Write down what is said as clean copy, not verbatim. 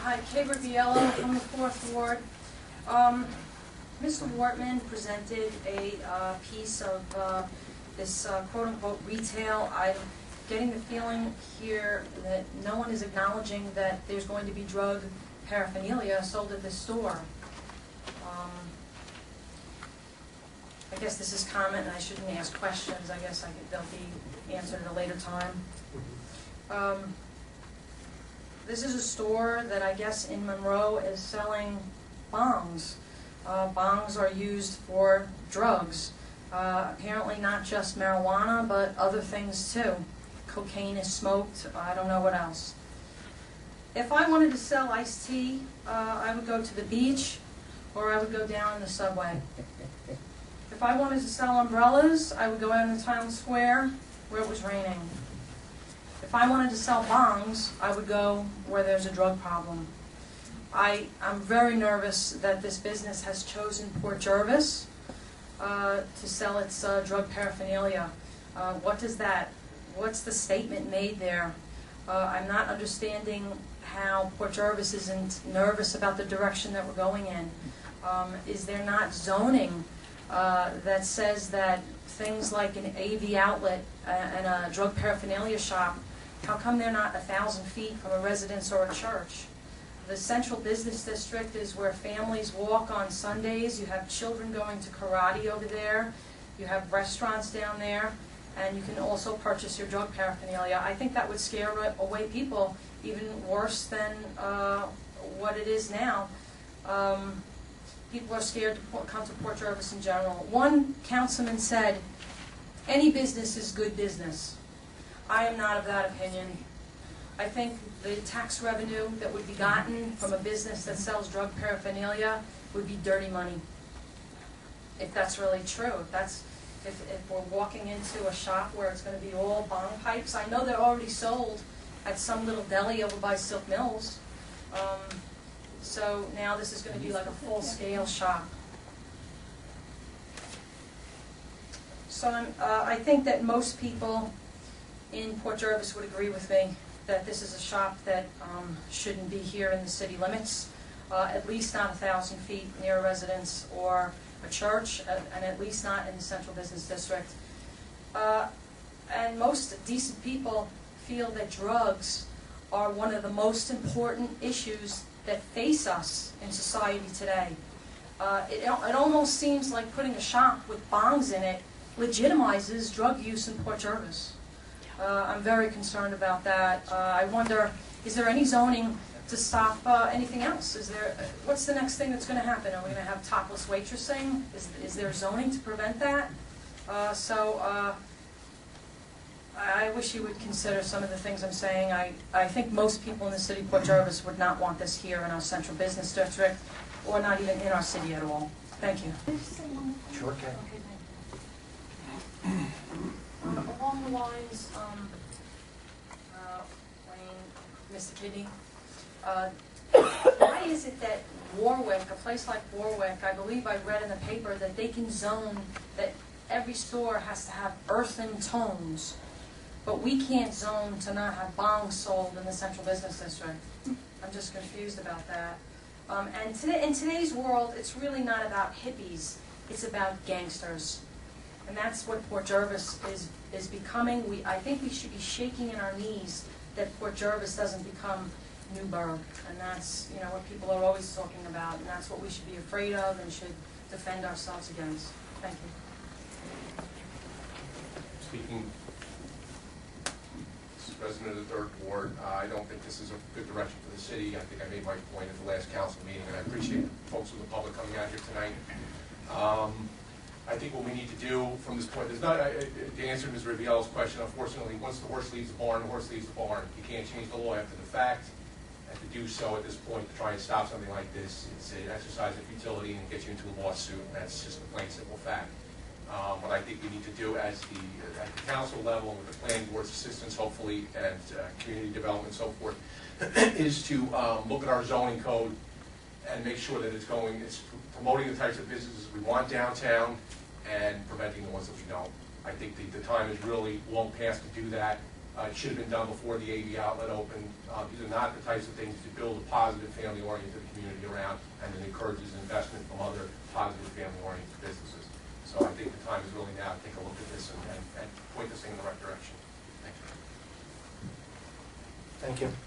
Hi, Kay Riviello from the 4th Ward. Mr. Wortman presented a piece of this quote-unquote retail. I'm getting the feeling here that no one is acknowledging that there's going to be drug paraphernalia sold at this store. I guess this is comment and I shouldn't ask questions. I guess they'll be answered at a later time. This is a store that I guess in Monroe is selling bongs. Bongs are used for drugs. Apparently not just marijuana, but other things too. Cocaine is smoked, I don't know what else. If I wanted to sell iced tea, I would go to the beach or I would go down in the subway. If I wanted to sell umbrellas, I would go out in Times Square where it was raining. If I wanted to sell bongs, I would go where there's a drug problem. I'm very nervous that this business has chosen Port Jervis to sell its drug paraphernalia. What's the statement made there? I'm not understanding how Port Jervis isn't nervous about the direction that we're going in. Is there not zoning that says that things like an AV outlet and a drug paraphernalia shop, how come they're not 1,000 feet from a residence or a church? The central business district is where families walk on Sundays. You have children going to karate over there. You have restaurants down there. And you can also purchase your drug paraphernalia. I think that would scare away people even worse than what it is now. People are scared to come to Port Jervis in general. One councilman said, any business is good business. I am not of that opinion. I think the tax revenue that would be gotten from a business that sells drug paraphernalia would be dirty money. If that's really true. If we're walking into a shop where it's going to be all bong pipes. I know they're already sold at some little deli over by Silk Mills. So now this is going to be like a full-scale shop. So I think that most people in Port Jervis would agree with me that this is a shop that shouldn't be here in the city limits, at least not 1,000 feet near a residence or a church, and at least not in the central business district. And most decent people feel that drugs are one of the most important issues that face us in society today. It almost seems like putting a shop with bongs in it legitimizes drug use in Port Jervis. I'm very concerned about that. I wonder, is there any zoning to stop anything else? What's the next thing that's going to happen? Are we going to have topless waitressing? Is there zoning to prevent that? I wish you would consider some of the things I'm saying. I think most people in the city of Port Jervis would not want this here in our central business district, or not even in our city at all. Thank you. Sure, Ken. Okay, along the lines, Wayne, Mr. Kidney, why is it that Warwick, a place like Warwick, I believe I read in the paper that they can zone that every store has to have earthen tones, but we can't zone to not have bongs sold in the central business district? I'm just confused about that. And in today's world, it's really not about hippies, it's about gangsters. And that's what Port Jervis is becoming. I think we should be shaking in our knees that Port Jervis doesn't become Newburgh. And that's what people are always talking about, and that's what we should be afraid of and should defend ourselves against. Thank you. Speaking as president of the 3rd Ward, I don't think this is a good direction for the city. I think I made my point at the last council meeting, and I appreciate folks from the public coming out here tonight. I think what we need to do from this point, to answer Ms. Riviello's question, unfortunately, once the horse leaves the barn, the horse leaves the barn. You can't change the law after the fact. And to do so at this point, to try and stop something like this, it's an exercise of futility and get you into a lawsuit. And that's just a plain simple fact. What I think we need to do at the council level, with the planning board's assistance, hopefully, and community development and so forth, is to look at our zoning code and make sure that it's promoting the types of businesses we want downtown and preventing the ones that we don't. I think the time is really long past to do that. It should have been done before the AV outlet opened. These are not the types of things to build a positive family-oriented community around, and it encourages investment from other positive family-oriented businesses. So I think the time is really now to take a look at this and point this thing in the right direction. Thank you. Thank you.